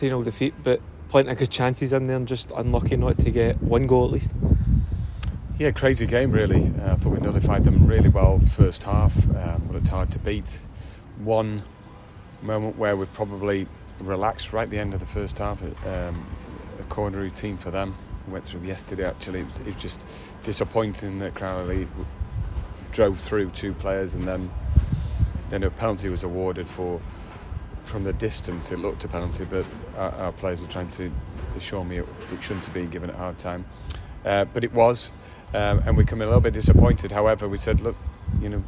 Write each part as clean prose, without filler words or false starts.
3-0 defeat, but plenty of good chances in there and just unlucky not to get one goal at least. Yeah, crazy game really. I thought we nullified them really well first half, but it's hard to beat. One moment where we've probably relaxed right at the end of the first half, a corner routine for them. We went through yesterday actually. It was just disappointing that Crowley drove through 2 players and then a penalty was awarded for. From the distance it looked a penalty, but our players were trying to assure me it shouldn't have been given a hard time, but it was, and we come in a little bit disappointed. However, we said, look,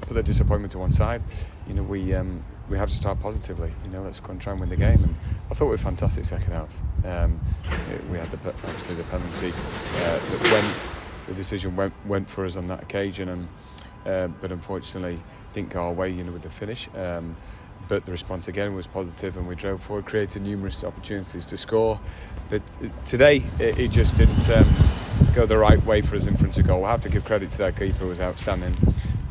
put the disappointment to one side. We have to start positively. Let's go and try and win the game. And I thought we were fantastic second half. We had obviously the penalty that went. The decision went for us on that occasion, and but unfortunately didn't go our way. With the finish. But the response again was positive, and we drove forward, created numerous opportunities to score. But today it just didn't go the right way for us in front of goal. I have to give credit to that keeper, who was outstanding.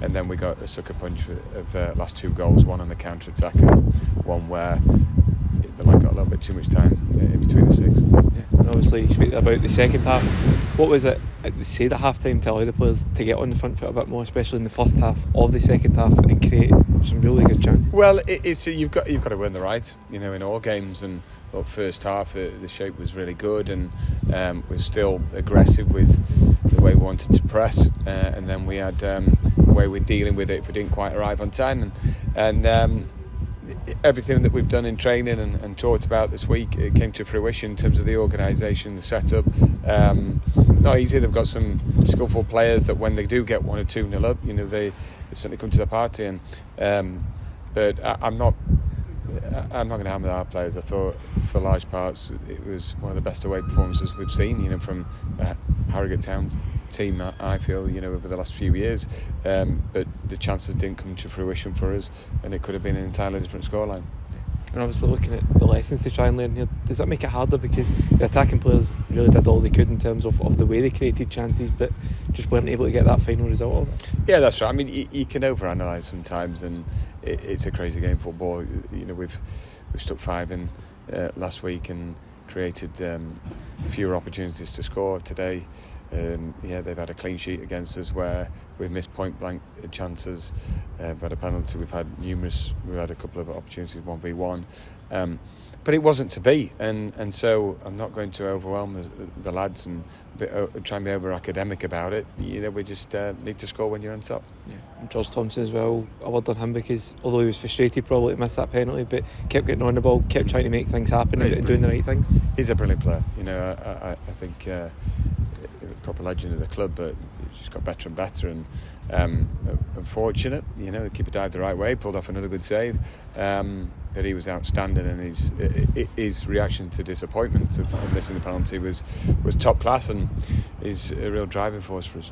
And then we got a sucker punch of last 2 goals, one on the counter-attack and one where the lad got a little bit too much time in between the six. Yeah, and obviously you speak about the second half. What was it they said at half-time to allow the players to get on the front foot a bit more, especially in the first half of the second half, and create some really good chances? Well, it's you've got to earn the right, in all games. And look, first half the shape was really good, and we're still aggressive with the way we wanted to press, and then we had the way we're dealing with it if we didn't quite arrive on time, and everything that we've done in training and talked about this week, it came to fruition in terms of the organisation, the setup. Not easy. They've got some skillful players that when they do get 1 or 2-0 up, they certainly come to the party. And but I'm not going to hammer our players. I thought for large parts it was one of the best away performances we've seen, from Harrogate Town team, I feel, over the last few years. But the chances didn't come to fruition for us, and it could have been an entirely different scoreline. And obviously looking at the lessons to try and learn here, does that make it harder, because the attacking players really did all they could in terms of the way they created chances, but just weren't able to get that final result of it? Yeah, that's right. I mean, you can overanalyse sometimes, and it's a crazy game, football. We've stuck 5 in last week and created fewer opportunities to score today. They've had a clean sheet against us where we've missed point blank chances. We've had a penalty. We've had a couple of opportunities 1v1, but it wasn't to be. And so I'm not going to overwhelm the lads and try and be over academic about it. We just need to score when you're on top. Yeah, and George Thompson as well. I word on him, because although he was frustrated probably to miss that penalty, but kept getting on the ball, kept trying to make things happen and doing the right things. He's a brilliant player. I think. Proper legend of the club, but he's just got better and better, and unfortunate, the keeper dived the right way, pulled off another good save, but he was outstanding, and his reaction to disappointment of missing the penalty was top class, and is a real driving force for us.